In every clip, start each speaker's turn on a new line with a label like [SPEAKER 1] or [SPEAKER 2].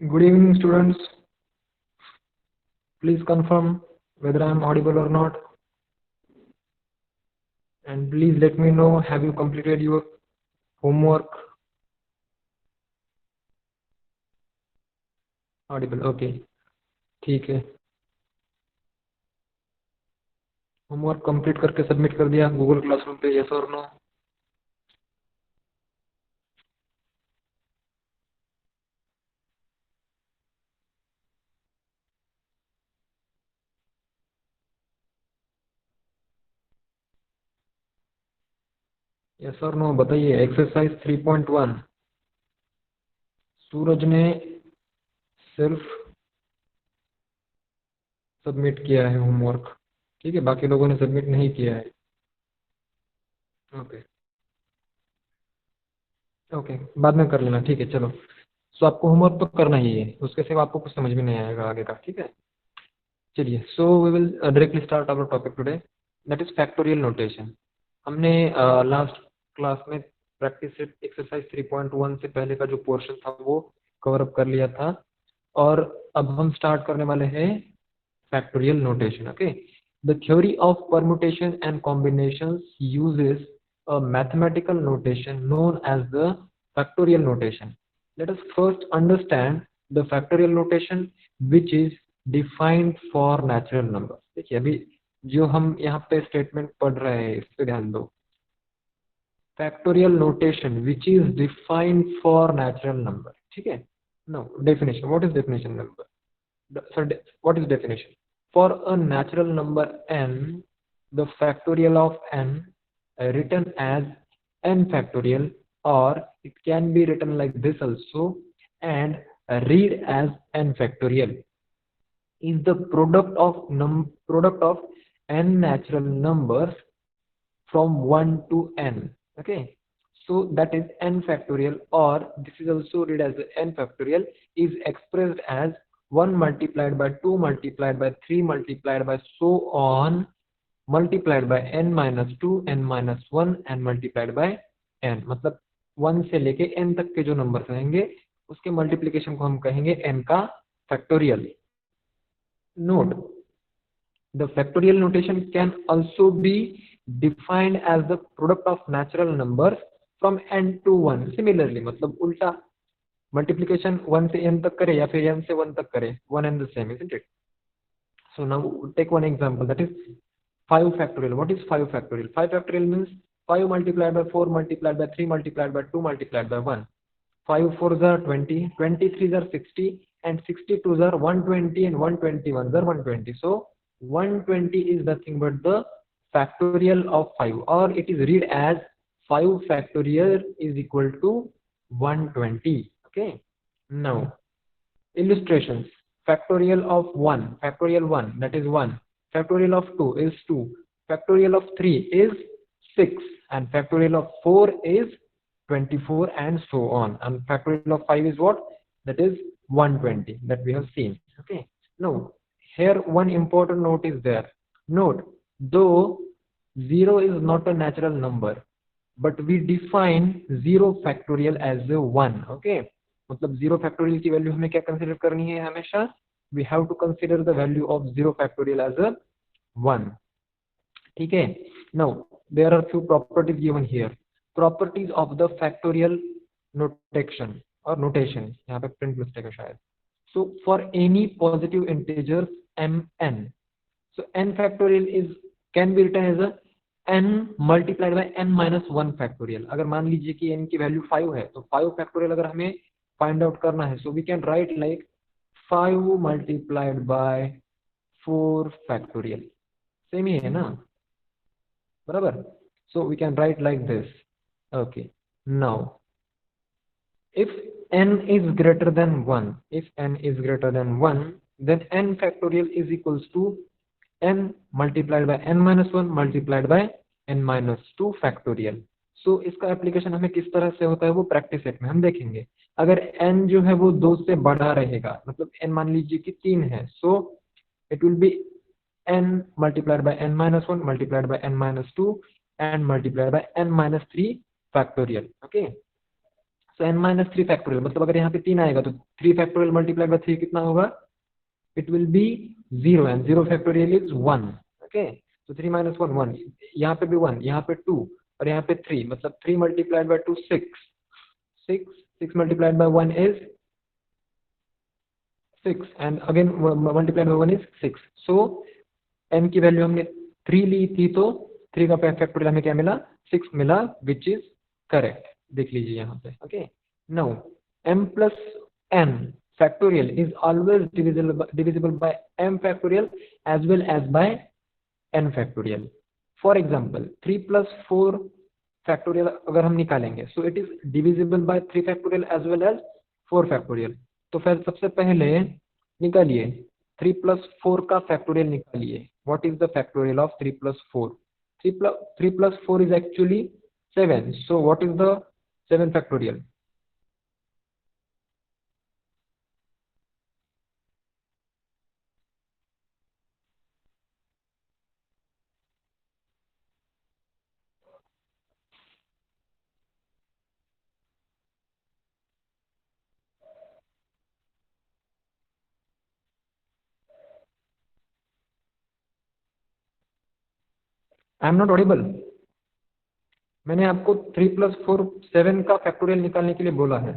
[SPEAKER 1] Good evening, students. Please confirm whether I am audible or not. And please let me know, have you completed your homework? Audible, okay. ठीक है. Homework complete करके submit कर दिया Google classroom पे, yes और no? Yes और no बताइए. Exercise 3.1 सूरज ने सिर्फ सबमिट किया है होमवर्क. ठीक है, बाकी लोगों ने सबमिट नहीं किया है. ओके ओके, बाद में कर लेना. ठीक है, चलो. सो आपको होमवर्क तो करना ही है, उसके सिवा आपको कुछ समझ में नहीं आएगा आगे का. ठीक है, चलिए. So we will directly start our topic today, that is factorial notation. हमने लास्ट क्लास में प्रैक्टिस एक्सरसाइज 3.1 से पहले का जो पोर्शन था वो कवर अप कर लिया था, और अब हम स्टार्ट करने वाले हैं factorial notation. Okay, the theory of permutation and combinations uses a mathematical notation known as the factorial notation. Let us first understand the factorial notation which is defined for natural numbers. देखिए, अभी जो हम यहाँ पे statement पढ़ रहे हैं इस पे ध्यान दो. Factorial notation which is defined for natural number. ठीक है. No definition. What is definition number? Sir, what is definition? For a natural number n, the factorial of n written as n factorial, or it can be written like this also, and read as n factorial, is the product of n natural numbers from 1 to n. Okay, so that is n factorial, or this is also read as n factorial, is expressed as 1 multiplied by 2 multiplied by 3 multiplied by so on, multiplied by n minus 2 n minus 1 and multiplied by n. मतलब 1 से लेके n तक के जो numbers रहेंगे उसके multiplication को हम कहेंगे n का factorial. Note, the factorial notation can also be defined as the product of natural numbers from n to 1. Similarly, मतलब उल्टा multiplication 1 से n तक करे या फिर n से 1 तक करे, one and the same, isn't it? So now take one example, that is 5 factorial. What is 5 factorial? 5 factorial means 5 multiplied by 4 multiplied by 3 multiplied by 2 multiplied by 1. 5 4s are 20, 23s are 60, and 62s are 120, and 121s are 120. So 120 is nothing but the factorial of 5, or it is read as 5 factorial is equal to 120. Okay, now illustrations. Factorial of 1, factorial 1, that is 1. Factorial of 2 is 2. Factorial of 3 is 6. And factorial of 4 is 24, and so on. And factorial of 5 is what? That is 120 that we have seen. Okay. Now, here one important note is there. Note, though 0 is not a natural number, but we define 0 factorial as a 1. Okay. मतलब 0 factorial की value हमें क्या consider करनी है हमेशा? We have to consider the value of 0 factorial as a 1. ठीक है. Now there are few properties given here. Properties of the factorial notation or notation. यहाँ पे print mistake है शायद. So for any positive integers mn, so n factorial is can be written as a n multiplied by n minus 1 factorial. अगर मान लीजिए कि n की value 5 है तो 5 factorial अगर हमें फाइंड आउट करना है, so we can write like 5 multiplied by 4 factorial. Same ही है ना, बराबर? So we can write like this. Okay, now if n is greater than 1, if n is greater than 1, then n factorial is equals to n multiplied by n minus 1 multiplied by n minus 2 factorial. So इसका application हमें किस तरह से होता है वो practice set में हम देखेंगे. अगर n जो है वो 2 से बड़ा रहेगा, मतलब n मान लीजिए कि 3 है, so it will be n multiplied by n minus 1 multiplied by n minus 2 and multiplied by n minus 3 factorial. Okay, so n minus three factorial, मतलब अगर यहाँ पे 3 आएगा तो 3 फैक्टोरियल मल्टीप्लाई बाय 3 कितना होगा, it will be 0 and 0 factorial is 1। Okay, तो 3 minus 1 1, यहाँ पे भी 1, यहाँ पे 2 और यहाँ पे 3, मतलब 3 multiplied by 2 6, 6 multiplied by 1 is 6 and again multiplied by 1 is 6। So n की वैल्यू हमने 3 ली थी, तो 3 का फैक्टोरियल हमें क्या मिला, 6 मिला, विच इज करेक्ट। देख लीजिए यहाँ पे। Okay, now m plus n factorial is always divisible by m factorial as well as by n factorial. For example, 3 plus 4 factorial अगर हम निकालेंगे, so it is divisible by 3 factorial as well as 4 factorial. तो फिर सबसे पहले निकालिए 3 plus 4 का factorial निकालिए। What is the factorial of 3 plus 4? 3 plus 4 is actually 7. So what is the 7 factorial? I am not audible. मैंने आपको 3 प्लस 4 7 का फैक्टोरियल निकालने के लिए बोला है।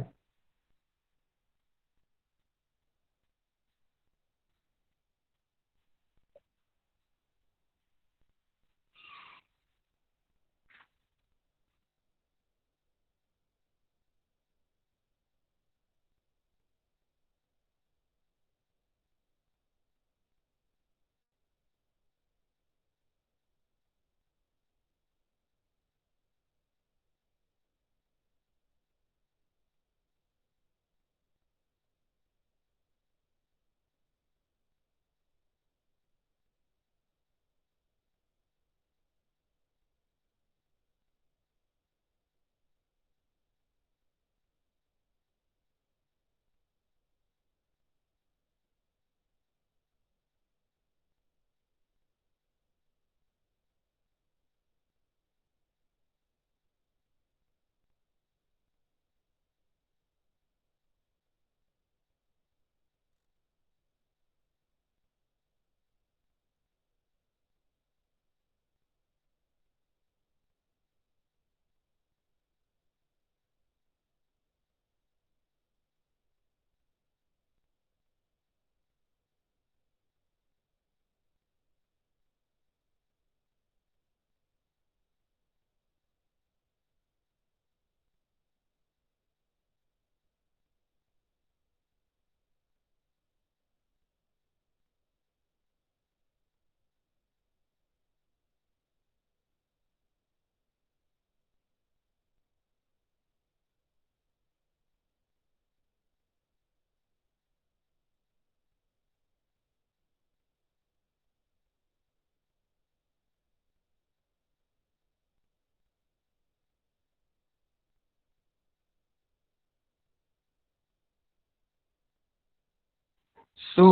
[SPEAKER 1] सो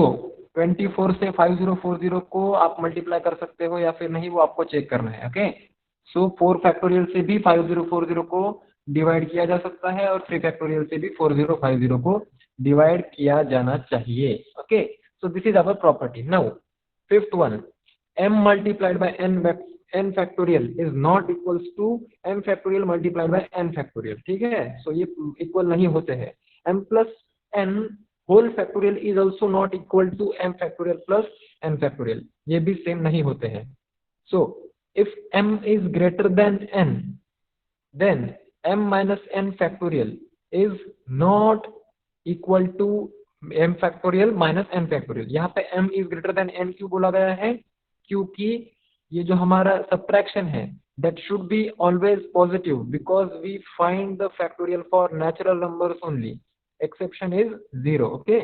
[SPEAKER 1] 24 से 5040 को आप मल्टीप्लाई कर सकते हो या फिर नहीं, वो आपको चेक करना है। ओके, सो 4 फैक्टोरियल से भी 5040 को डिवाइड किया जा सकता है और 3 फैक्टोरियल से भी 4050 को डिवाइड किया जाना चाहिए। Okay, so this is our property. Now fifth one, m multiplied by n factorial is not equals to m factorial multiplied by n factorial। ठीक है, सो ये इक्वल नहीं होते हैं। m plus n whole factorial is also not equal to m factorial plus n factorial, ये भी same नहीं होते हैं। so if m is greater than n, then m minus n factorial is not equal to m factorial minus n factorial। यहाँ पे m is greater than n क्यों बोला गया है, क्योंकि ये जो हमारा सब्ट्रैक्शन है that should be always positive because we find the factorial for natural numbers only, exception is 0। okay,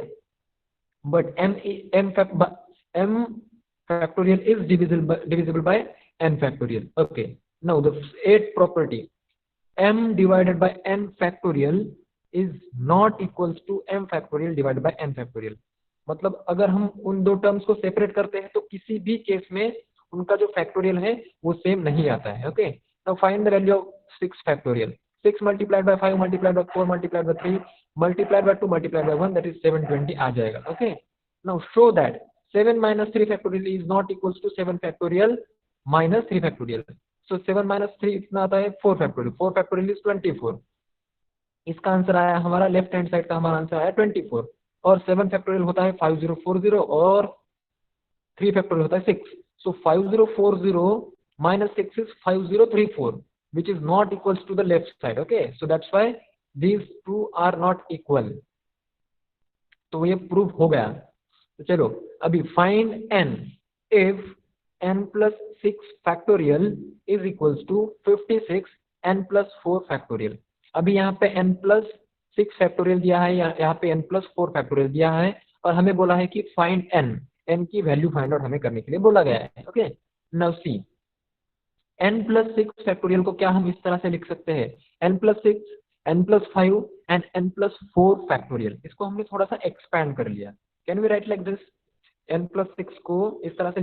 [SPEAKER 1] but m factorial is divisible by n factorial। okay, now the eighth property, m divided by n factorial is not equals to m factorial divided by n factorial। मतलब अगर हम उन दो terms को separate करते हैं तो किसी भी केस में उनका जो फैक्टोरियल है वो सेम नहीं आता है। Okay, now find the value of 6 factorial. 6 multiplied by 5 multiplied by 4 multiplied by 3 multiplied by 2 multiplied bye 1 that is 720 आ जाएगा. Okay, now show that 7 minus 3 factorial is not equals to 7 factorial minus 3 factorial. So 7 minus 3 कितना आता है 4 factorial. 4 factorial is 24. इसका answer आया हमारा left hand side का हमारा answer आया 24 और 7 फैक्टोरियल होता है 5040 और 3 फैक्टोरियल होता है 6. सो 5040 minus 6 is 5034 which is not equals to the left side. Okay, so that's why these two are not equal. तो ये प्रूव हो गया. तो चलो अभी find n if n plus 6 factorial is equals to 56 n plus 4 factorial. अभी यहाँ पे n plus 6 फैक्टोरियल दिया है, यहाँ पे n plus 4 फैक्टोरियल दिया है और हमें बोला है कि फाइंड n की वैल्यू फाइंड आउट हमें करने के लिए बोला गया है. Okay, now see n plus 6 factorial को क्या हम इस तरह से लिख सकते हैं n plus 6 n plus 5 and n plus 4 factorial. इसको हमने थोड़ा सा एक्सपैंड कर लिया. Can we write like this? n plus 6 को इस तरह से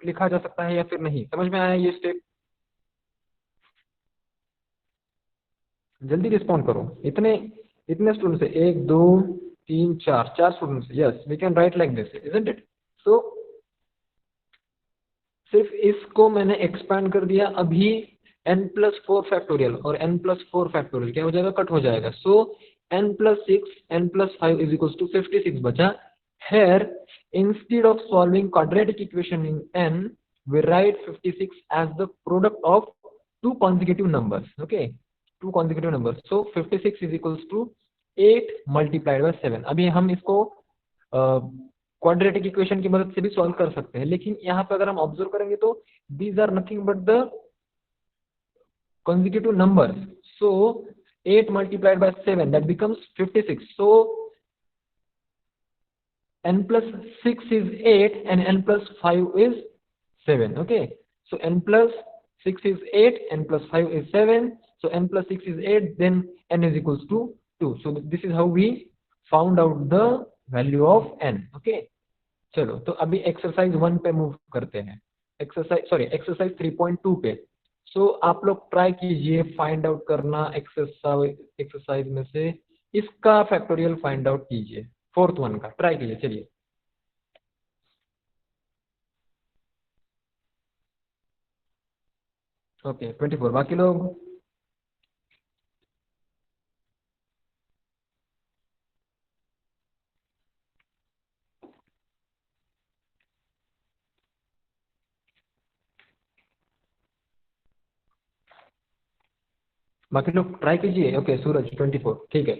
[SPEAKER 1] लिखा जा सकता है या फिर नहीं? समझ में आया ये स्टेप? जल्दी रिस्पॉन्ड करो. इतने स्टूडेंट्स है 1 2 3 4 students. Yes, we can write like this, isn't it? So सिर्फ इसको मैंने एक्सपैंड कर दिया. अभी n plus 4 फैक्टोरियल और n plus 4 फैक्टोरियल क्या हो जाएगा? कट हो जाएगा. सो n plus 6 n plus 5 is equals to 56 बचा. Here instead of solving quadratic equation in n we write 56 as the product of two consecutive numbers. Okay, two consecutive numbers. So 56 is equals to 8 multiplied by 7. अभी हम इसको quadratic equation की मदद से भी solve कर सकते हैं, लेकिन यहाँ पे अगर हम ऑब्जर्व करेंगे तो these are nothing but the consecutive numbers. So 8 multiplied by 7 that becomes 56. So n plus 6 is 8 and n plus 5 is 7. Okay, so n plus 6 is 8, n plus 5 is 7. So n plus 6 is 8, then n is equals to 2. So this is how we found out the value of n. Okay, चलो तो अभी exercise 1 पे move करते हैं. Exercise 3.2 पे. सो आप लोग try कीजिए फाइंड आउट करना एक्सरसाइज में से इसका फैक्टोरियल फाइंड आउट कीजिए. 4th वन का ट्राई कीजिए. चलिए ओके 24. बाकी लोग ट्राई कीजिए. ओके सूरज 24. ठीक है,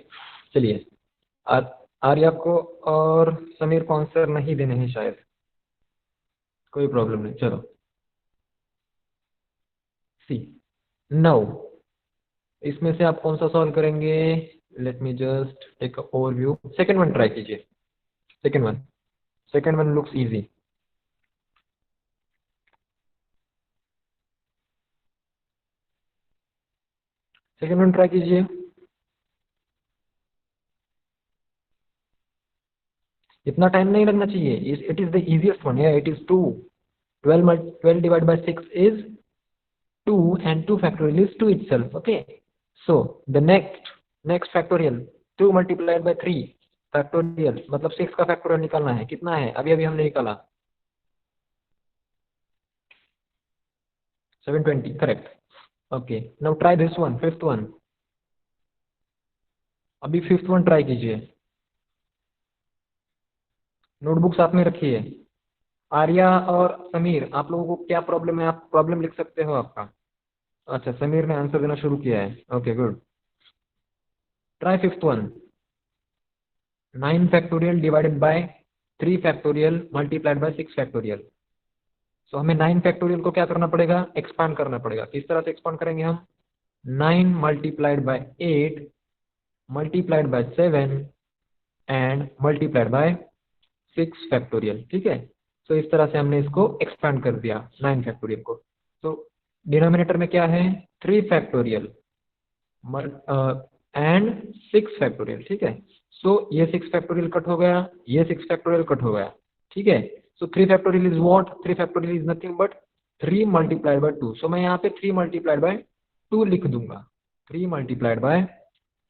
[SPEAKER 1] चलिए. आर्या को और समीर को आंसर नहीं देने हैं शायद. कोई प्रॉब्लम नहीं. चलो सी नाउ इसमें से आप कौन सा सॉल्व करेंगे? Let me just take a overview. Second one try कीजिए. Second one looks easy. Second one try कीजिए. इतना टाइम नहीं लगना चाहिए. It is the easiest one. या it is 2. 12 divided by 6 is 2 and 2 factorial is 2 itself. Okay, so the next factorial 2 multiplied by 3 factorial मतलब 6 का factorial निकालना है. कितना है? अभी हमने निकाला 720. Correct. Okay, now try this one, 5th one. अभी 5th वन ट्राई कीजिए. नोटबुक साथ में रखिए. आर्या और समीर आप लोगों को क्या प्रॉब्लम है? आप प्रॉब्लम लिख सकते हो आपका. अच्छा, समीर ने आंसर देना शुरू किया है. Okay good. Try 5th one. 9 factorial divided by 3 factorial multiplied by 6 factorial. So हमें 9 फैक्टोरियल को क्या करना पड़ेगा? एक्सपांड करना पड़ेगा. किस तरह से एक्सपांड करेंगे हम? 9 multiplied by 8 multiplied by 7 and multiplied by 6 factorial. ठीक है, सो इस तरह से हमने इसको एक्सपांड कर दिया 9 फैक्टोरियल को. तो डिनोमिनेटर में क्या है? 3 फैक्टोरियल एंड 6 फैक्टोरियल. ठीक है, सो ये 6 फैक्टोरियल कट हो गया, ये 6 फैक्टोरियल कट हो गया. ठीक है, सो 3 factorial is what? 3 factorial is nothing but 3 multiplied by 2. सो मैं यहाँ पे 3 मल्टीप्लाइड बाय 2 लिख दूंगा. 3 मल्टीप्लाइड बाय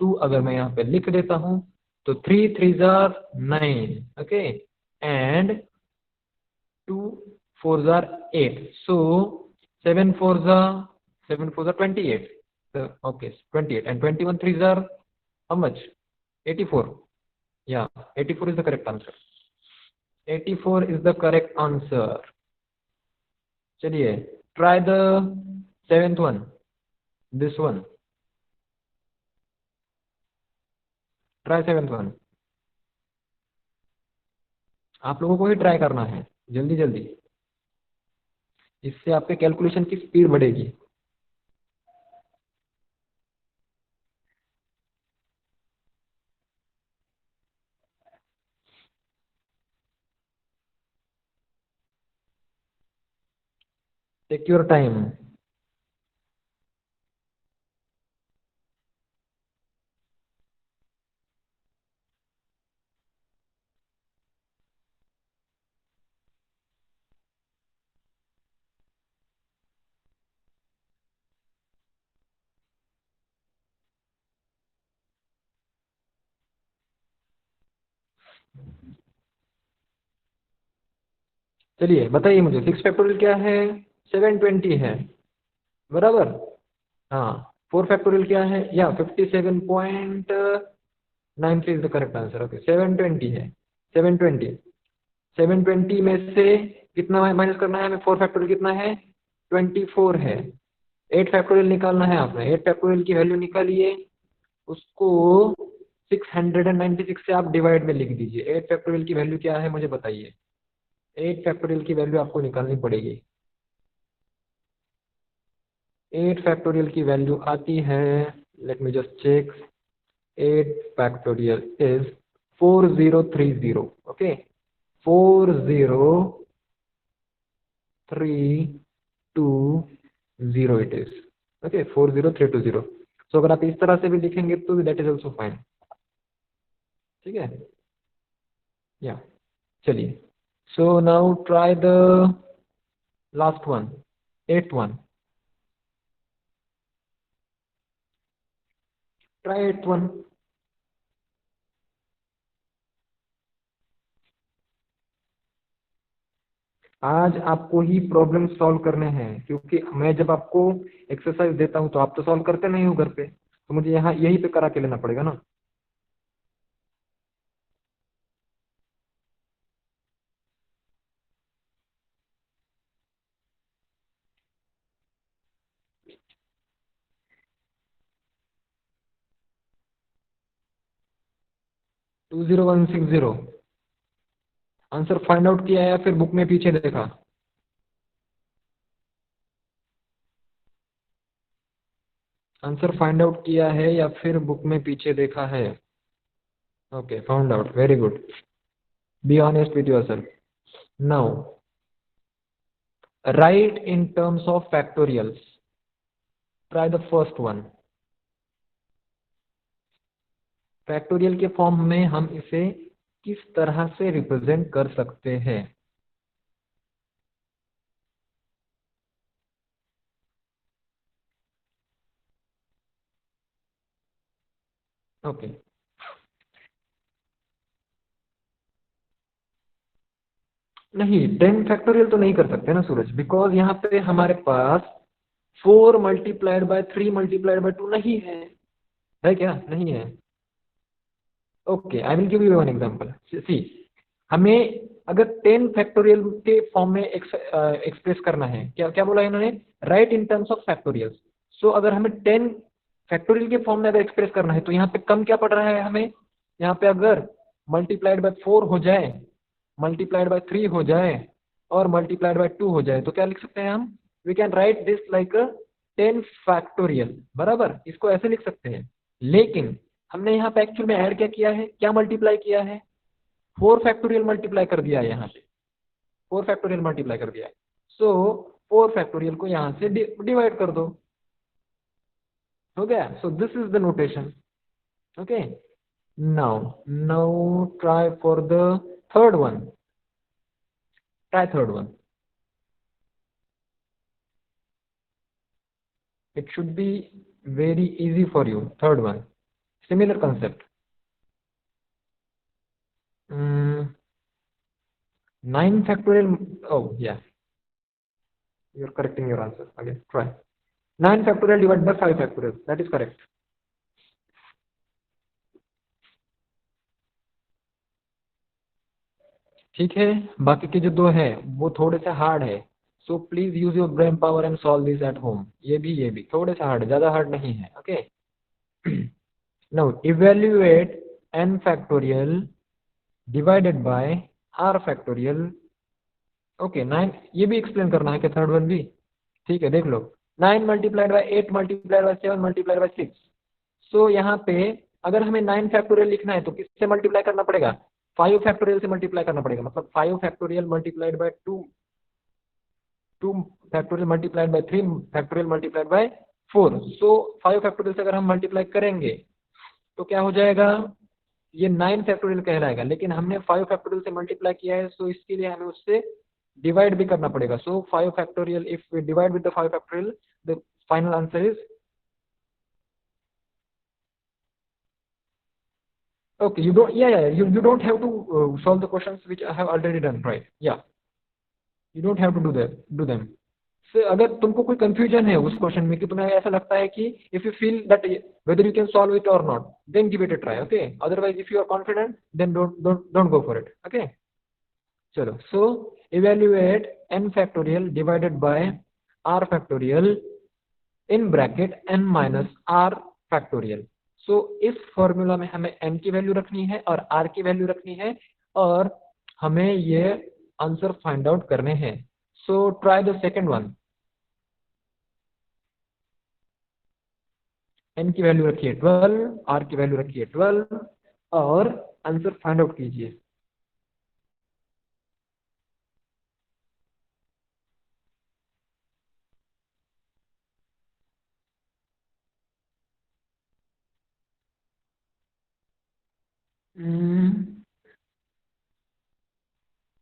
[SPEAKER 1] 2 अगर मैं यहाँ पे लिख देता हूँ तो 3 3 jar 9, okay, and 2 4 jar 8, so 7 4 jar 28, okay 28, and 21 3 jar how much? 84. Yeah, 84 is the correct answer. 84 is the correct answer. चलिए, try the seventh one, this one. Try seventh one. आप लोगों को ही ट्राई करना है, जल्दी जल्दी, इससे आपके कैलकुलेशन की स्पीड बढ़ेगी. Take your time. चलिए बताइए मुझे, 6 फैक्टोरियल क्या है? 720 है, बराबर. हाँ, 4 फैक्टोरियल क्या है? या 57.93 is the correct answer. Okay, 720 है. 720, 720 में से कितना माइनस करना है हमें? 4 फैक्टोरियल कितना है? 24 है. 8 फैक्टोरियल निकालना है आपने. 8 फैक्टोरियल की वैल्यू निकालिए, उसको 696 से आप डिवाइड में लिख दीजिए. 8 फैक्टोरियल की वैल्यू क्या है मुझे बताइए. 8 फैक्टोरियल की वैल्यू आपको निकालनी पड़ेगी. 8 फैक्टोरियल की वैल्यू आती है, let me just check. 8 factorial is 4030. Okay, 40320 it is. Okay, 40320. So अगर आप इस तरह से भी लिखेंगे तो दैट इज ऑल्सो फाइन. ठीक है, या चलिए. So now try the last one, 8th one. Try 8th one. आज आपको ही प्रॉब्लम सॉल्व करने हैं, क्योंकि मैं जब आपको एक्सरसाइज देता हूं तो आप तो सॉल्व करते नहीं हो घर पे, तो मुझे यहाँ यहीं पे करा के लेना पड़ेगा ना. 20160. आंसर फाइंड आउट किया या फिर बुक में पीछे देखा? आंसर फाइंड आउट किया है या फिर बुक में पीछे देखा है? Okay, found out, very good. Be honest with yourself. Now right in terms of factorials. Try the first one. Factorial के फॉर्म में हम इसे किस तरह से रिप्रेजेंट कर सकते हैं? ओके, नहीं, 10 फैक्टोरियल तो नहीं कर सकते ना सूरज, बिकॉज यहाँ पे हमारे पास 4 मल्टीप्लाइड बाय 3 मल्टीप्लाइड बाय 2 नहीं है क्या? नहीं है. Okay, I will give you one example. See, हमें अगर 10 फैक्टोरियल के फॉर्म में एक्सप्रेस करना है, क्या क्या बोला इन्होंने? Write in terms of factorial. So अगर हमें 10 फैक्टोरियल के फॉर्म में अगर एक्सप्रेस करना है तो यहाँ पे कम क्या पड़ रहा है हमें? यहाँ पे अगर मल्टीप्लाइड बाय 4 हो जाए, मल्टीप्लाइड बाय 3 हो जाए और मल्टीप्लाइड बाय 2 हो जाए तो क्या लिख सकते हैं हम? We can write this like 10 factorial, बराबर, इसको ऐसे लिख सकते हैं. लेकिन हमने यहाँ पे एक्चुअल में ऐड क्या किया है, क्या मल्टीप्लाई किया है? 4 फैक्टोरियल मल्टीप्लाई कर दिया है यहाँ पे. 4 फैक्टोरियल मल्टीप्लाई कर दिया है. सो 4 फैक्टोरियल को यहाँ से डिवाइड कर दो, हो गया. सो this is the notation. Okay, now try for the third one. Try third one. it should be very easy for you. Third one, similar concept. 9 factorial. Oh yeah, you're correcting your answer. Again, try. 9 factorial divided by 5 factorial. That is correct. ठीक है, बाकी के जो दो है वो थोड़े से हार्ड है, so please use your brain power and solve this at home. ये भी थोड़े से हार्ड है, ज्यादा हार्ड नहीं है. Okay. Now evaluate n factorial divided by r factorial. Okay 9, ये भी एक्सप्लेन करना है क्या? थर्ड वन भी ठीक है, देख लो. 9 multiplied by 8 multiplied by 7 multiplied by 6. सो यहाँ पे अगर हमें 9 फैक्टोरियल लिखना है तो किससे मल्टीप्लाई करना पड़ेगा? 5 फैक्टोरियल से मल्टीप्लाई करना पड़ेगा. मतलब 5 factorial multiplied by 2, 2 factorial multiplied by 3 factorial multiplied bye 4. So 5 factorial से अगर हम मल्टीप्लाई करेंगे तो क्या हो जाएगा? ये 9 फैक्टोरियल कहलाएगा, लेकिन हमने 5 फैक्टोरियल से मल्टीप्लाई किया है, सो इसके लिए हमें उससे डिवाइड भी करना पड़ेगा. So 5 factorial, if we divide with the 5 factorial, the final answer is okay. You don't, yeah, you don't have to solve the questions which I have already done, right? Yeah, you don't have to do them. So अगर तुमको कोई confusion है उस question में कि तुम्हें ऐसा लगता है कि if you feel that whether you can solve it और not, then give it a try. Okay, otherwise if you are confident then don't go for it. Okay, चलो. So evaluate n factorial divided by r factorial in bracket n minus r factorial. So इस formula में हमें n की value रखनी है और r की value रखनी है और हमें ये आंसर फाइंड आउट करने हैं. So try the second one. n की वैल्यू रखिए 12, r की वैल्यू रखिए 12 और आंसर फाइंड आउट कीजिए.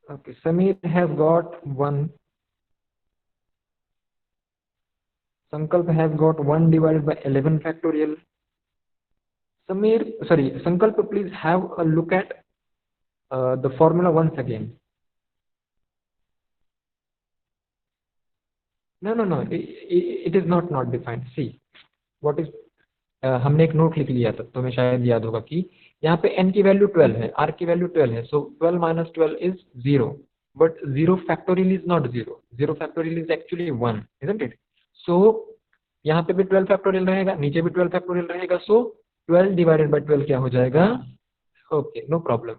[SPEAKER 1] Okay, Samir has got 1. Sankalp has got 1 divided by 11 factorial. Sankalp, please have a look at the formula once again. No, it is not defined. See, what is हमने एक note लिख लिया था, तुम्हें शायद याद होगा कि यहाँ पे n की वैल्यू 12 है, r की वैल्यू 12 है, so 12 minus 12 is 0. But 0 factorial is not 0. 0 factorial is actually 1, isn't it? So यहाँ पे भी 12 फैक्टोरियल रहेगा, नीचे भी 12 फैक्टोरियल रहेगा. सो 12 डिवाइडेड बाई 12 क्या हो जाएगा? Okay, no problem.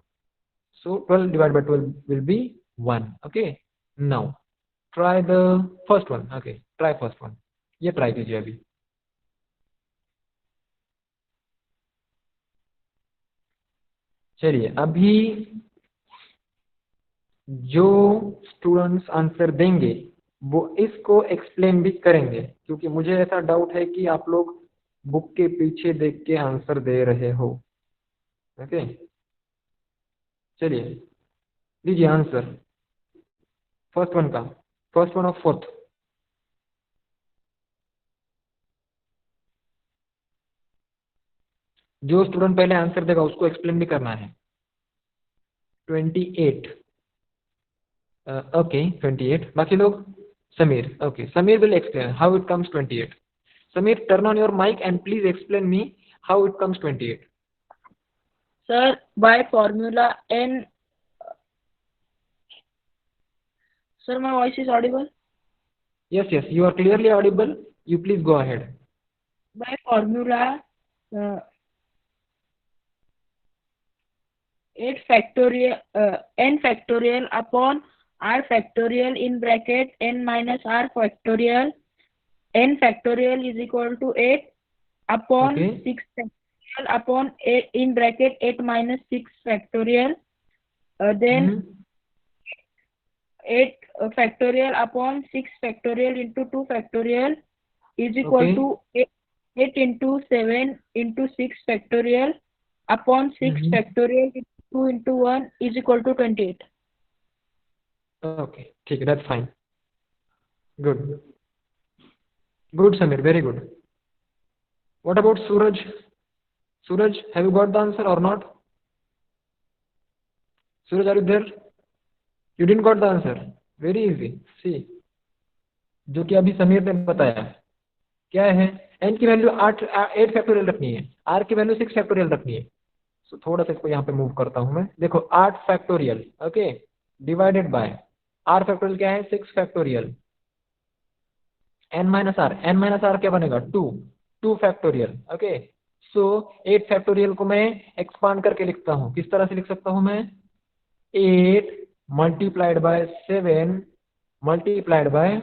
[SPEAKER 1] So 12 divide by 12 will be 1. Okay, now try the first one. Okay, try first one. ये ट्राई कीजिए अभी. चलिए, अभी जो स्टूडेंट्स आंसर देंगे वो इसको एक्सप्लेन भी करेंगे, क्योंकि मुझे ऐसा डाउट है कि आप लोग बुक के पीछे देख के आंसर दे रहे हो. ओके, चलिए लीजिए आंसर फर्स्ट वन का, फर्स्ट वन ऑफ फोर्थ. जो स्टूडेंट पहले आंसर देगा उसको एक्सप्लेन भी करना है. 28. ओके, 28. बाकी लोग? Sameer. Okay, Samir will explain how it comes 28. Samir, turn on your mic and please explain me how it comes 28.
[SPEAKER 2] Sir, by formula n. Sir, my voice is audible?
[SPEAKER 1] Yes, you are clearly audible. You please go ahead.
[SPEAKER 2] By formula 8 factorial n factorial upon r factorial in bracket n minus r factorial. N factorial is equal to 8 upon 6 factorial upon 8 in bracket 8 minus 6 factorial. Then 8 factorial upon 6 factorial into 2 factorial is equal to 8 into 7 into 6 factorial upon 6 factorial into 2 into 1 is equal to 28.
[SPEAKER 1] Okay, ठीक है, that's fine. Good, Samir, very good. What about Suraj? Suraj, have you got the answer or not? Suraj, are you there? You didn't got the answer. Very easy. See, जो कि अभी समीर ने बताया क्या है, n की वैल्यू 8 फैक्टोरियल रखनी है, r की वैल्यू 6 फैक्टोरियल रखनी है. सो थोड़ा सा इसको यहाँ पे मूव करता हूं मैं. देखो 8 factorial, okay, divided by r factorial क्या है, 6 फैक्टोरियल, n माइनस r क्या बनेगा, 2 फैक्टोरियल. ओके, सो 8 फैक्टोरियल को मैं एक्सपांड करके लिखता हूँ. किस तरह से लिख सकता हूँ मैं, 8 multiplied by 7 multiplied by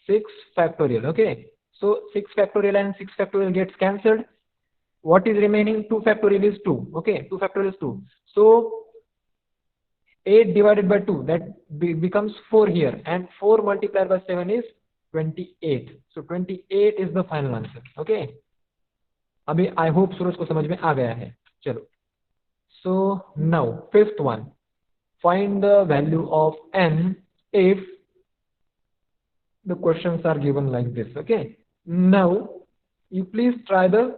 [SPEAKER 1] 6 factorial. Okay, so 6 factorial and 6 factorial gets cancelled. What is remaining, 2 factorial is 2. Okay, 2 factorial is 2. So 8 divided by 2, that becomes 4 here, and 4 multiplied by 7 is 28. So 28 is the final answer. Okay, अभी I hope सूरज को समझ में आ गया है. चलो, so now fifth one, find the value of n if the questions are given like this. Okay, now you please try the,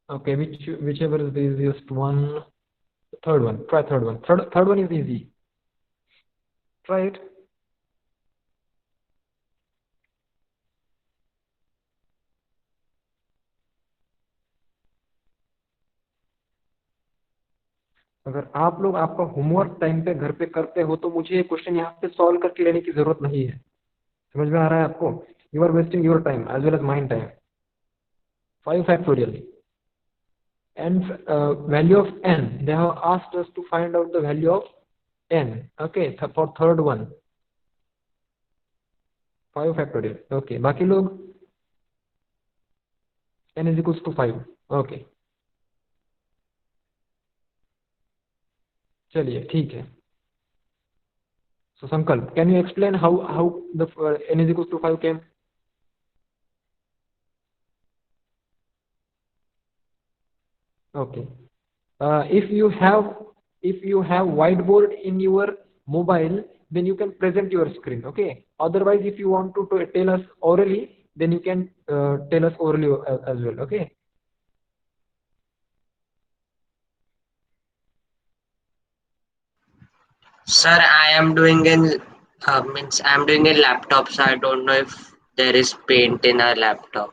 [SPEAKER 1] okay, whichever is the easiest one. Third one, try third one. Third one is easy, try it. अगर आप लोग आपका homework time पे घर पे करते हो तो मुझे ये क्वेश्चन यहाँ पे सॉल्व करके लेने की जरूरत नहीं है. समझ में आ रहा है आपको? You are wasting your time as well as mind time. 5 factorial and value of n, they have asked us to find out the value of n. Okay, for third one 5 factorial. Okay, बाकी लोग n is equals to 5. Okay, चलिए ठीक है. So Sankalp, can you explain how the n is equals to 5 came? Okay, if you have whiteboard in your mobile, then you can present your screen. Okay, otherwise if you want to tell us orally, then you can tell us orally as well. Okay,
[SPEAKER 3] Sir, I am doing I'm doing a laptop, so I don't know if there is paint in our laptop.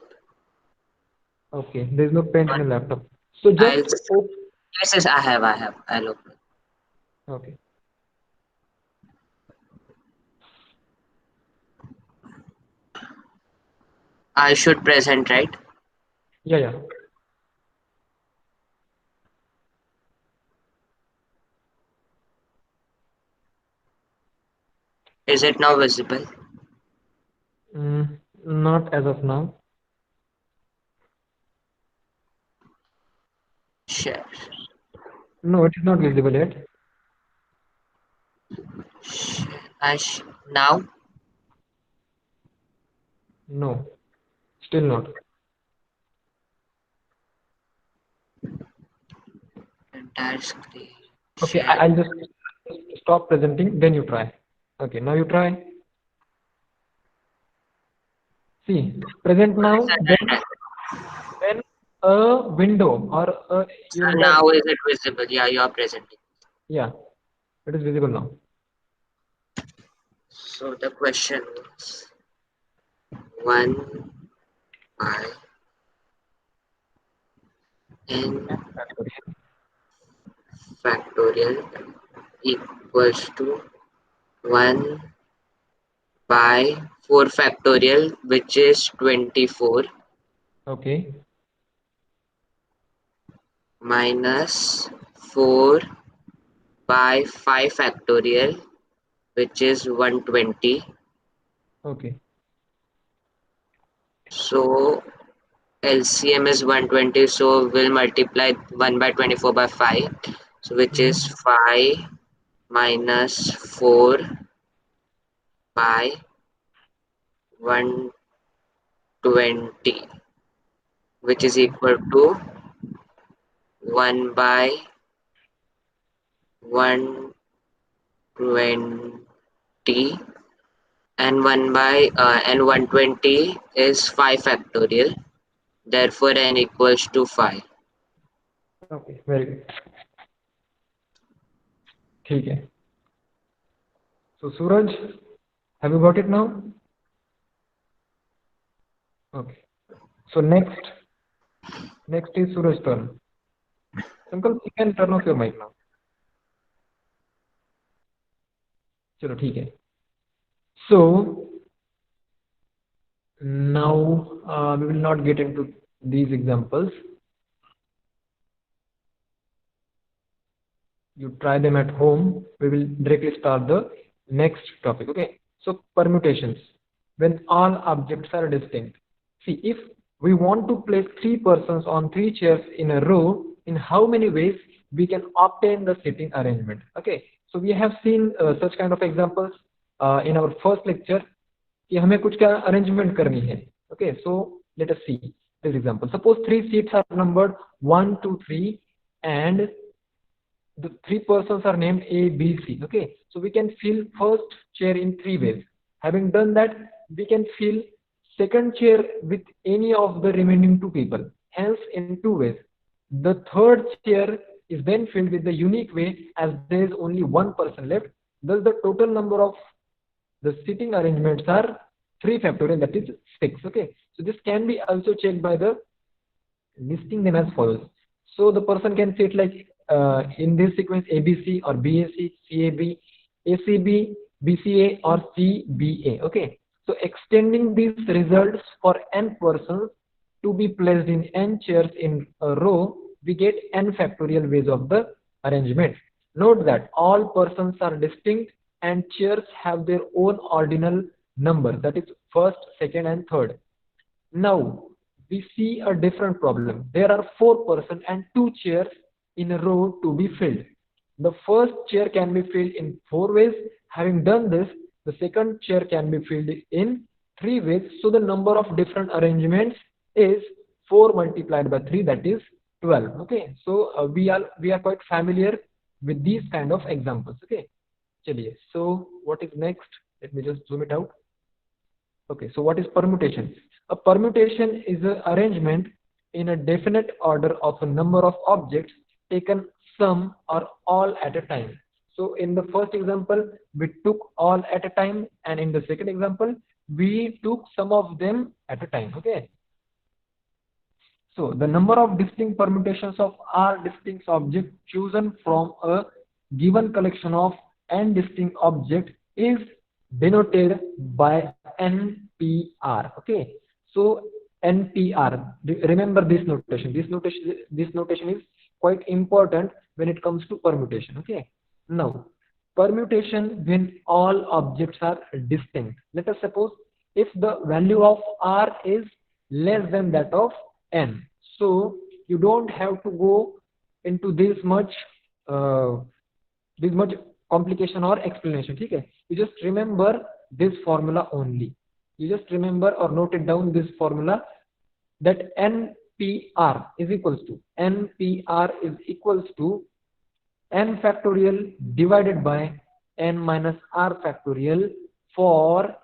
[SPEAKER 1] okay, there is no paint in a laptop, so just
[SPEAKER 3] Yes, I have. I'll open.
[SPEAKER 1] Okay,
[SPEAKER 3] I should present, right?
[SPEAKER 1] yeah.
[SPEAKER 3] Is it now visible?
[SPEAKER 1] Not as of now.
[SPEAKER 3] Share.
[SPEAKER 1] No, it is not visible yet.
[SPEAKER 3] Now?
[SPEAKER 1] No, still not.
[SPEAKER 3] Entire screen.
[SPEAKER 1] Okay,
[SPEAKER 3] Share.
[SPEAKER 1] I'll just stop presenting, then you try. Okay, now you try. See, present now, then a window or a.
[SPEAKER 3] Sir, now is it visible? Yeah, you are presenting.
[SPEAKER 1] Yeah, it is visible now.
[SPEAKER 3] So the question is 1 by n factorial equals to 1 by 4 factorial, which is 24.
[SPEAKER 1] Okay.
[SPEAKER 3] Minus 4 by 5 factorial, which is 120.
[SPEAKER 1] Okay.
[SPEAKER 3] So LCM is 120, so we'll multiply 1 by 24 by 5, so which is 5 minus 4 by 120, which is equal to 1 by 120, and 1 by and 120 is 5 factorial. Therefore, n equals to 5.
[SPEAKER 1] Okay, very good. ठीक है. So Suraj, have you got it now? Okay. So next is Suraj turn. Uncle, you can turn off your mic now. चलो ठीक है. So now we will not get into these examples. You try them at home. We will directly start the next topic. Okay. So permutations. When all objects are distinct. See, if we want to place 3 persons on 3 chairs in a row, in how many ways we can obtain the seating arrangement. Okay. So we have seen such kind of examples in our first lecture. कि हमें कुछ क्या arrangement करनी है. Okay. So let us see this example. Suppose 3 seats are numbered 1, 2, 3 and the 3 persons are named A, B, C. Okay, so we can fill first chair in 3 ways. Having done that, we can fill second chair with any of the remaining 2 people, hence in 2 ways. The third chair is then filled with the unique way as there is only 1 person left. Thus the total number of the seating arrangements are 3 factorial, that is 6. Okay, so this can be also checked by the listing them as follows. So the person can sit like in this sequence ABC or BAC, CAB, ACB, BCA or CBA. Okay, so extending these results for n persons to be placed in n chairs in a row, we get n factorial ways of the arrangement. Note that all persons are distinct and chairs have their own ordinal number, that is first, second and third. Now we see a different problem. There are 4 persons and 2 chairs in a row to be filled. The first chair can be filled in 4 ways. Having done this, the second chair can be filled in 3 ways. So the number of different arrangements is 4 multiplied by 3, that is 12. Okay, so we are quite familiar with these kind of examples. Okay, chaliye. So what is next? Let me just zoom it out. Okay, so what is permutation? A permutation is an arrangement in a definite order of a number of objects taken some or all at a time. So in the first example, we took all at a time, and in the second example, we took some of them at a time. Okay. So the number of distinct permutations of R distinct objects chosen from a given collection of n distinct objects is denoted by NPR. Okay. So NPR, remember this notation. This notation is quite important when it comes to permutation. Okay. Now permutation when all objects are distinct. Let us suppose if the value of R is less than that of n. So you don't have to go into this much complication or explanation. Okay. You just remember this formula only. You just remember or note it down, this formula, that NPR is equals to n factorial divided by n minus r factorial for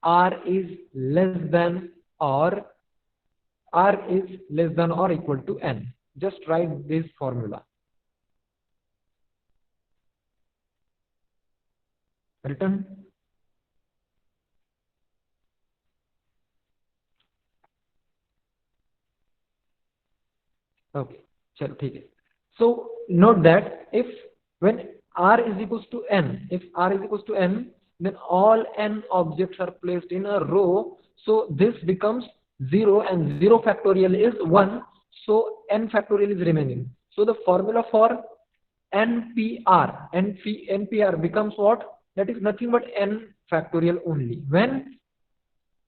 [SPEAKER 1] r is less than or equal to n. Just write this formula. Written. Okay, चलो ठीक है. So note that if when r is equals to n, then all n objects are placed in a row. So this becomes 0 and 0 factorial is 1. So n factorial is remaining. So the formula for NPR becomes what? That is nothing but n factorial only when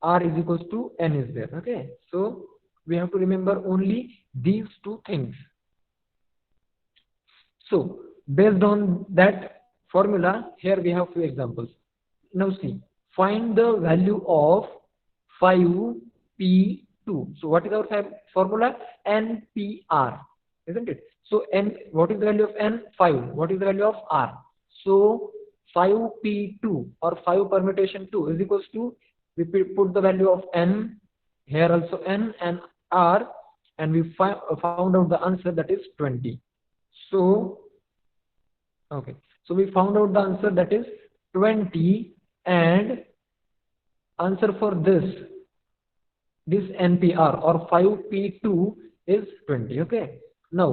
[SPEAKER 1] r is equals to n is there. Okay, so we have to remember only these 2 things. So based on that formula, here we have few examples. Now see, find the value of 5p2. So what is our formula? NPR, isn't it? So n, what is the value of n? 5. What is the value of r? So 5p2 or 5 permutation 2 is equals to, we put the value of n, here also n and r. and we found out the answer, that is 20. So okay, so we found out the answer, that is 20, and answer for this NPR or 5P2 is 20. Okay, now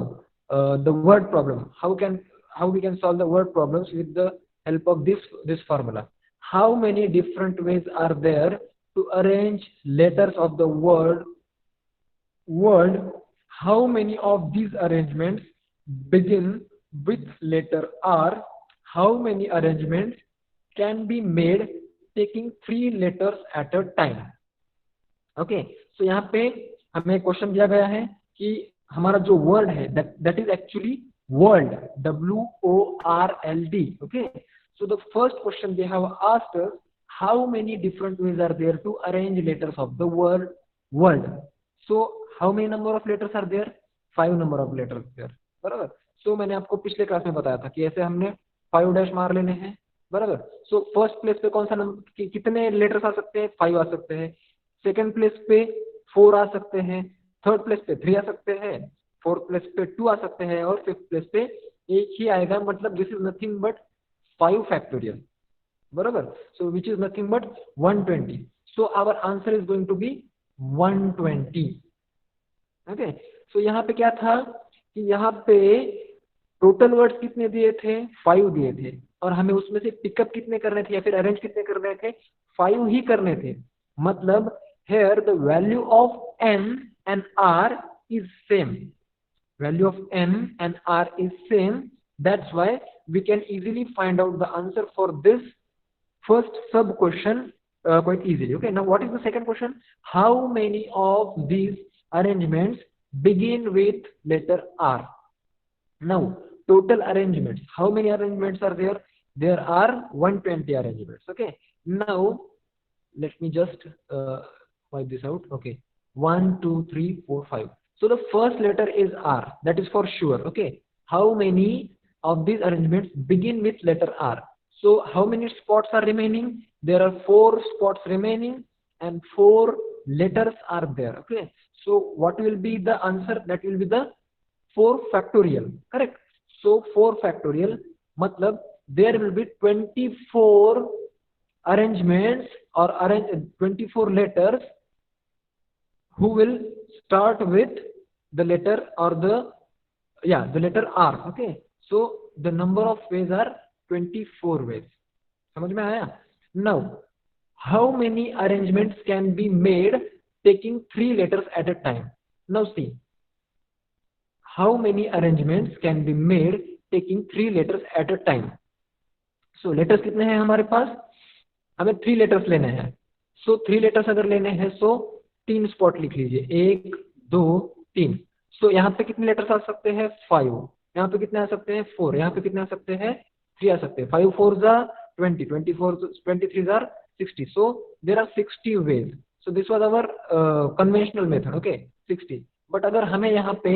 [SPEAKER 1] the word problem, how we can solve the word problems with the help of this formula. How many different ways are there to arrange letters of the word? How many of these arrangements begin with letter R? How many arrangements can be made taking 3 letters at a time? Okay, so यहाँ पे हमें question दिया गया है कि हमारा जो word है that is actually world, WORLD. Okay, so the first question they have asked us, how many different ways are there to arrange letters of the word world. So how many number of letters are there? 5 number of letters there. बराबर. So मैंने आपको पिछले class में बताया था कि ऐसे हमने 5 डैश मार लेने हैं. बराबर. सो फर्स्ट प्लेस पे कौन सा नंबर, कितने लेटर्स आ सकते हैं? 5 आ सकते हैं. सेकेंड प्लेस पे 4 आ सकते हैं. थर्ड प्लेस पे 3 आ सकते हैं. फोर्थ प्लेस पे 2 आ सकते हैं. और फिफ्थ प्लेस पे 1 ही आएगा. मतलब this is nothing but 5 factorial. बराबर. So which is nothing but 120. So our answer is going to be 120. Okay, so यहाँ पे क्या था कि यहाँ पे टोटल वर्ड्स कितने दिए थे? 5 दिए थे. और हमें उसमें से पिकअप कितने करने थे या फिर अरेंज कितने करने थे? 5 ही करने थे. मतलब here the value of n and r is same. Value of n and r is same. That's why we can easily find out the answer for this first sub question quite easily. Okay, now what is the second question? How many of these arrangements begin with letter R? Now total arrangements, how many arrangements are there? There are 120 arrangements. Okay, now let me just wipe this out. Okay, 1 2 3 4 5. So the first letter is R, that is for sure. Okay, how many of these arrangements begin with letter R? So how many spots are remaining? There are 4 spots remaining and 4 letters are there. Okay, so what will be the answer? That will be the 4 factorial. Correct. So 4 factorial matlab there will be 24 arrangements or 24 letters who will start with the letter or the letter R. Okay, so the number of ways are 24 ways. समझ में आया? Now how many arrangements can be made taking 3 letters at a time? Now see, how many arrangements can be made taking 3 letters at a time? So letters कितने हैं हमारे पास? हमें 3 letters लेने हैं. सो 3 letters अगर लेने हैं सो 3 स्पॉट लिख लीजिए, 1 2 3. सो यहाँ पे कितने लेटर्स आ सकते हैं? 5. यहाँ पे कितने आ सकते हैं? 4. यहाँ पे कितने आ सकते हैं? 3 आ सकते हैं. 5 4 जा 20, 23 जा 60. So there are 60 ways. So this was our conventional method. Okay, 60. But अगर हमें यहाँ पे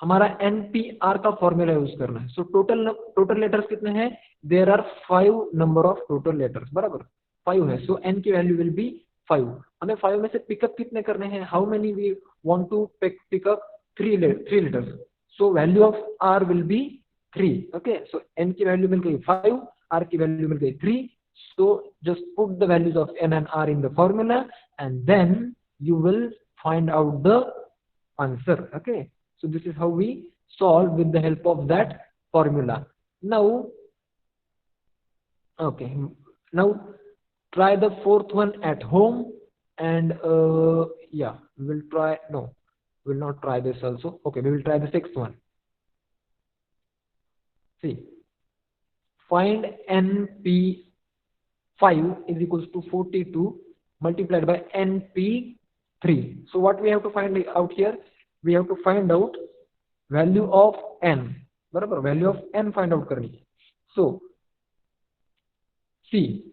[SPEAKER 1] हमारा NPR का फॉर्मूला यूज करना है, सो टोटल लेटर्स कितने हैं? There are 5 number of total letters. बराबर, 5 है. सो n की वैल्यू विल बी 5. हमें 5 में से पिकअप कितने करने हैं? How many we want to pick up? 3 letters. So value of r will be 3. Okay, so n की वैल्यू मिल गई 5, r की वैल्यू मिल गई 3. So just put the values of n and r in the formula and then you will find out the answer. Okay, so this is how we solve with the help of that formula. Now okay, now try the 4th one at home and we will try, no, we will not try this also. Okay, we will try the 6th one. See, find NP5 is equals to 42 multiplied by NP3. So what we have to find out here? We have to find out value of n. बराबर, value of n find out करनी है. So see,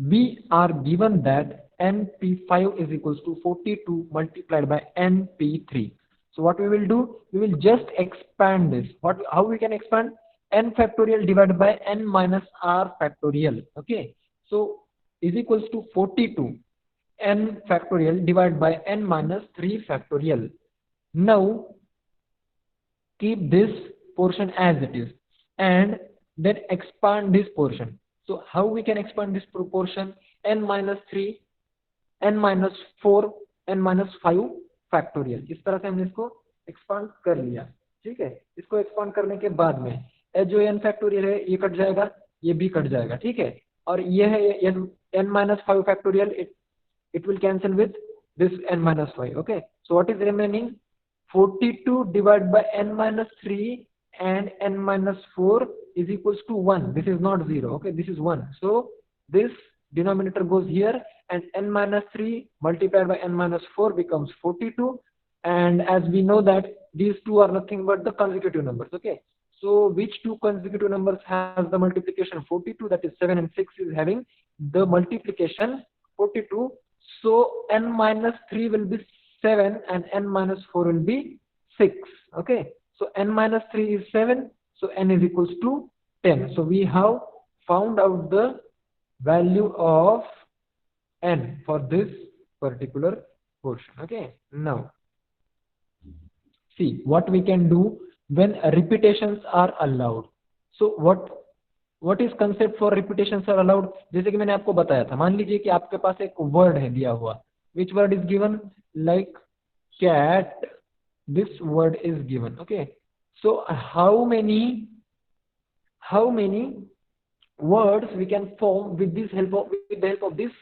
[SPEAKER 1] we are given that NP5 is equals to 42 multiplied by NP3. So what we will do? We will just expand this. How we can expand? N factorial divided by n minus r factorial. Okay, so is equals to 42. n factorial divided by n minus 3 factorial. Now keep this portion as it is and then expand this portion. So how we can expand this proportion? n minus 3, n minus 4, n minus 5 factorial. इस तरह से हमने इसको expand कर लिया, ठीक है। इसको एक्सपांड करने के बाद में जो n फैक्टोरियल है ये कट जाएगा, ये भी कट जाएगा, ठीक है। और ये है n minus 5 factorial, it will cancel with this n minus 5. Okay, so what is remaining? 42 divided by n minus 3 and n minus 4 is equals to 1. This is not 0. Okay, this is 1. So this denominator goes here and n minus 3 multiplied by n minus 4 becomes 42. And as we know that these two are nothing but the consecutive numbers. Okay, so which two consecutive numbers has the multiplication 42? That is 7 and 6 is having the multiplication 42. So n minus 3 will be 7 and n minus 4 will be 6. Okay, so n minus 3 is 7, so n is equals to 10. So we have found out the value of n for this particular portion. Okay, now see what we can do when repetitions are allowed. So what is concept for repetitions are allowed? जैसे कि मैंने आपको बताया था, मान लीजिए कि आपके पास एक वर्ड है दिया हुआ, which word is given? Like cat, this word is given. Okay, so how many words we can form with the help of this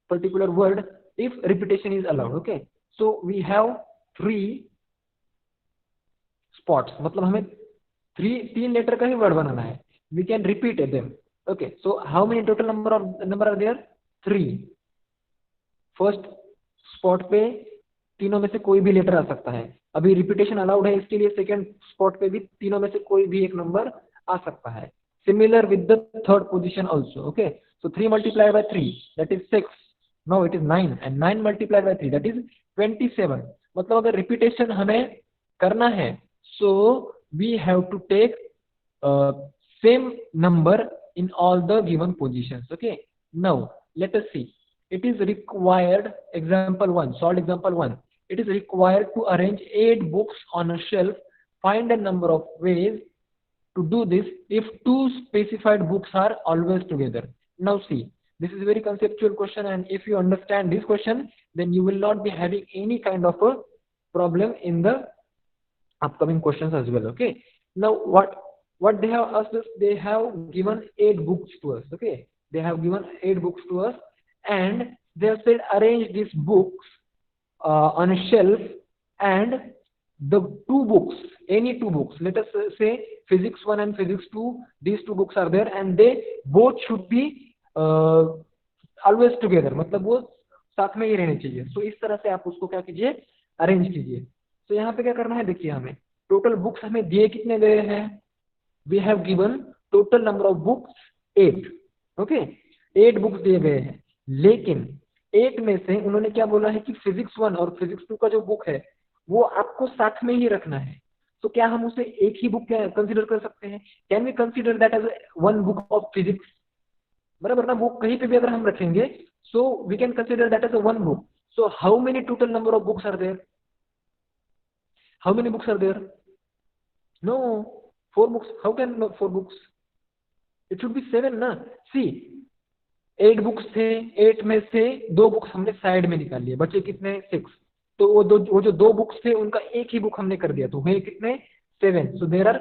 [SPEAKER 1] particular word if repetition is allowed? Okay, so we have 3 spots, मतलब हमें 3 letter का ही word बनाना है. We can repeat them. Okay, so how many total number are there? 3. First spot पे तीनों में से कोई भी लेटर आ सकता है. अभी रिपीटेशन अलाउड है, इसके लिए सेकंड स्पॉट पे भी तीनों में से कोई भी एक नंबर आ सकता है. Similar with the third position also. Okay, so 3 multiplied by 3 that is 6. Now it is 9 and 9 multiplied by 3 that is 27. मतलब अगर रिपीटेशन हमें करना है so we have to take same number in all the given positions. Okay, now let us see. It is required, example 1, solve example 1. It is required to arrange 8 books on a shelf. Find a number of ways to do this if 2 specified books are always together. Now see, this is a very conceptual question, and if you understand this question, then you will not be having any kind of a problem in the upcoming questions as well. Okay, now what they have asked us, they have given 8 books to us. Okay, they have given 8 books to us and they have said arrange these books on a shelf, and the 2 books, any 2 books, let us say physics 1 and physics 2, these 2 books are there and they both should be always together, मतलब वो साथ में ही रहने चाहिए. So इस तरह से आप उसको क्या कीजिए, अरेंज कीजिए. तो यहाँ पे क्या करना है, देखिए हमें टोटल बुक्स हमें दिए कितने गए हैं. We have given total number of books 8. Okay, 8 books दिए गए हैं, लेकिन 8 में से उन्होंने क्या बोला है कि फिजिक्स 1 और फिजिक्स 2 का जो बुक है वो आपको साथ में ही रखना है. तो क्या हम उसे एक ही बुक कंसीडर कर सकते हैं? Can we consider that as 1 book of physics? बराबर ना, बुक कहीं पे भी अगर हम रखेंगे so we can consider that as 1 book. So how many total number of books are there? How many books are there? No, 4 books. How can 4 books? It should be 7 ना. See, 8 books थे, 8 में से 2 books हमने side में निकाल लिए, बचे कितने? 6. तो वो जो 2 बुक्स थे उनका एक ही बुक हमने कर दिया, तो हुए कितने? 7. So there are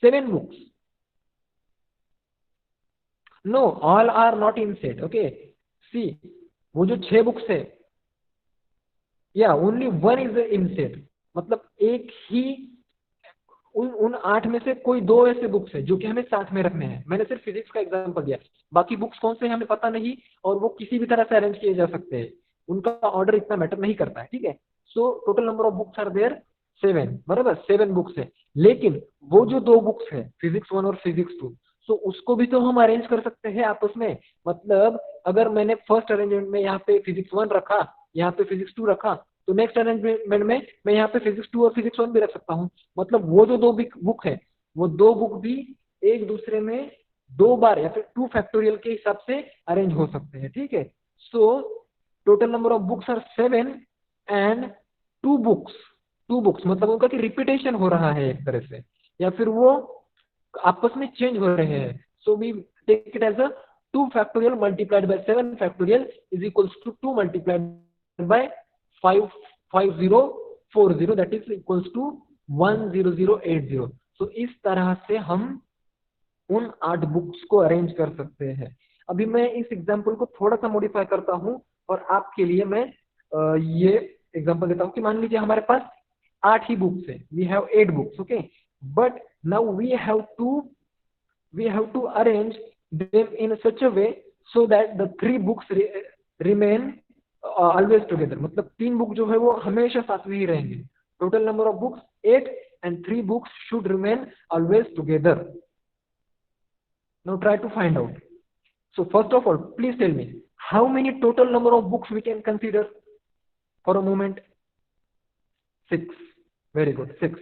[SPEAKER 1] 7 books. No, all are not in set. Okay, see, वो जो 6 बुक्स है, yeah, only 1 is in set. मतलब एक ही उन 8 में से कोई 2 ऐसे बुक्स है जो कि हमें साथ में रखने हैं. मैंने सिर्फ फिजिक्स का एग्जांपल दिया, बाकी बुक्स कौन से हमें पता नहीं, और वो किसी भी तरह से अरेंज किए जा सकते हैं, उनका ऑर्डर इतना मैटर नहीं करता है. ठीक है, so total number of books are there 7. बराबर, 7 बुक्स है, लेकिन वो जो 2 बुक्स है फिजिक्स 1 और फिजिक्स 2, सो उसको भी तो हम अरेंज कर सकते हैं आपस में. मतलब अगर मैंने फर्स्ट अरेंजमेंट में यहाँ पे फिजिक्स 1 रखा, यहाँ पे फिजिक्स 2 रखा, तो नेक्स्ट अरेंजमेंट में मैं यहाँ पे फिजिक्स 2 और फिजिक्स 1 भी रख सकता हूँ. मतलब वो जो 2 बुक है वो 2 बुक भी एक दूसरे में 2 बार या फिर 2 फैक्टोरियल के हिसाब से अरेंज हो सकते हैं. ठीक है, so total number of books are 7 and 2 books मतलब उनका कि रिपीटेशन हो रहा है एक तरह से, या फिर वो आपस में चेंज हो रहे हैं. So we take it as a 2 factorial multiplied by 7 factorial is equals to 2 multiplied by 55040 that is equals to 10080. So इस तरह से हम उन 8 बुक्स को अरेंज कर सकते हैं. अभी मैं इस एग्जाम्पल को थोड़ा सा मॉडिफाई करता हूं और आपके लिए मैं ये एग्जाम्पल देता हूं कि मान लीजिए हमारे पास 8 ही बुक्स है, we have 8 books, okay, but now we have to arrange them in such a way so that the 3 books remain always together. मतलब 3 बुक जो है वो हमेशा साथ में ही रहेंगे. Total number of books 8 and 3 books should remain always together. Now try to find out. So first of all, please tell me how many total number of books we can consider for a moment. 6. Very good. 6.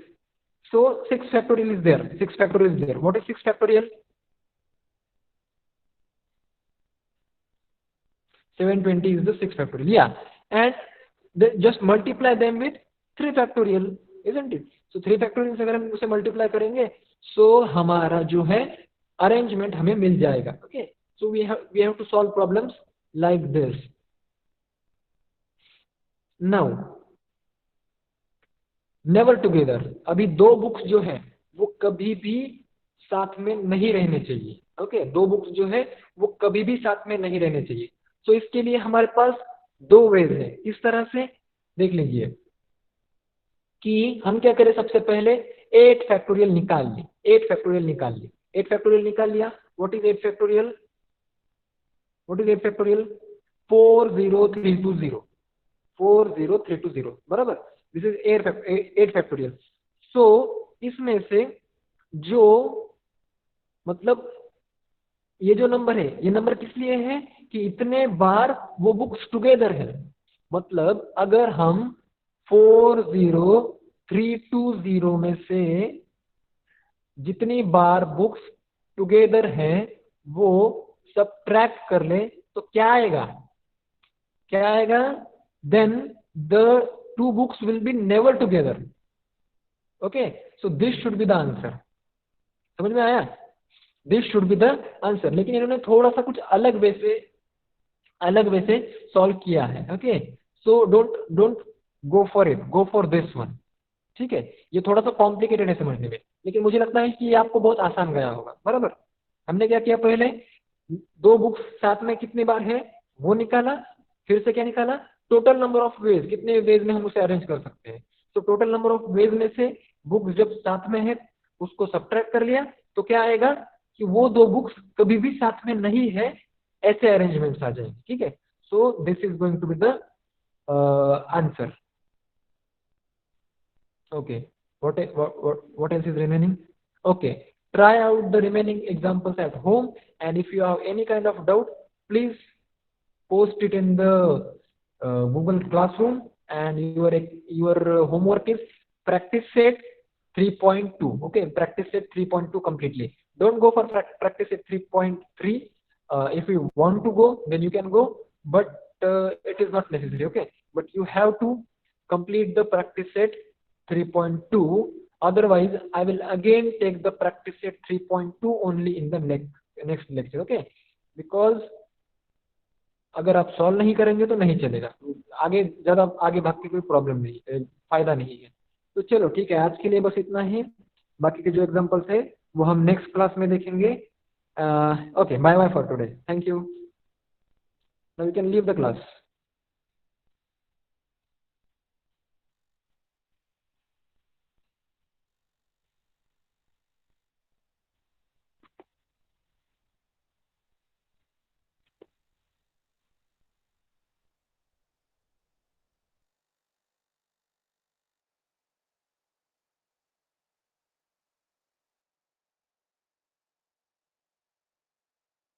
[SPEAKER 1] So 6 factorial is there. 6 factorial is there. What is 6 factorial? 720 is the 6 factorial. Yeah. And just multiply them with 3 factorial, isn't it? So 3 factorial से अगर हम उसे multiply करेंगे सो हमारा जो है arrangement हमें मिल जाएगा. Okay, so we have to solve problems like this. Now never together. अभी 2 बुक्स जो है वो कभी भी साथ में नहीं रहने चाहिए. ओके, 2 बुक्स जो है वो कभी भी साथ में नहीं रहने चाहिए. तो इसके लिए हमारे पास 2 वेज है. इस तरह से देख लीजिए कि हम क्या करें. सबसे पहले 8 फैक्टोरियल निकाल ली. 8 फैक्टोरियल निकाल ली. 8 फैक्टोरियल निकाल लिया. What is 8 factorial? What is 8 factorial? 40320. 40320 बराबर. This is 8 factorial. सो इसमें से जो मतलब ये जो नंबर है ये नंबर किस लिए है कि इतने बार वो बुक्स टुगेदर है. मतलब अगर हम 40320 में से जितनी बार बुक्स टुगेदर हैं वो सबट्रैक्ट कर ले तो क्या आएगा? क्या आएगा? Then the 2 books will be never together. Okay, so this should be the answer. समझ में आया? This should be the answer. लेकिन इन्होंने थोड़ा सा कुछ अलग वे से सॉल्व किया है. Okay, so don't go for it, go for this one. ठीक है, ये थोड़ा सा कॉम्प्लिकेटेड है समझने में, लेकिन मुझे लगता है कि ये आपको बहुत आसान गया होगा. बराबर. हमने क्या किया? पहले 2 बुक्स साथ में कितनी बार है वो निकाला. फिर से क्या निकाला? टोटल नंबर ऑफ वेज, कितने वेज में हम उसे अरेंज कर सकते हैं. तो टोटल नंबर ऑफ वेज में से बुक्स जब साथ में है उसको सबट्रैक्ट कर लिया तो क्या आएगा कि वो 2 बुक्स कभी भी साथ में नहीं है, ऐसे अरेंजमेंट्स आ जाएंगे. ठीक है, so this is going to be the answer. Okay, what else is remaining? Okay, try out the remaining examples at home, and if you have any kind of doubt, please post it in the Google Classroom. And your homework is practice set 3.2. Okay, practice set 3.2 completely. Don't go for practice set 3.3. If you want to go, then you can go, but it is not necessary. Okay, but you have to complete the practice set 3.2. Otherwise, I will again take the practice set 3.2 only in the next lecture. Okay, because अगर आप solve नहीं करेंगे तो नहीं चलेगा. आगे ज़्यादा आगे भाग के कोई प्रॉब्लम नहीं, फायदा नहीं है. तो चलो ठीक है, आज के लिए बस इतना ही. बाकी के जो एग्जांपल्स है वो हम नेक्स्ट क्लास में देखेंगे. Okay, bye bye for today. Thank you. Now you can leave the class.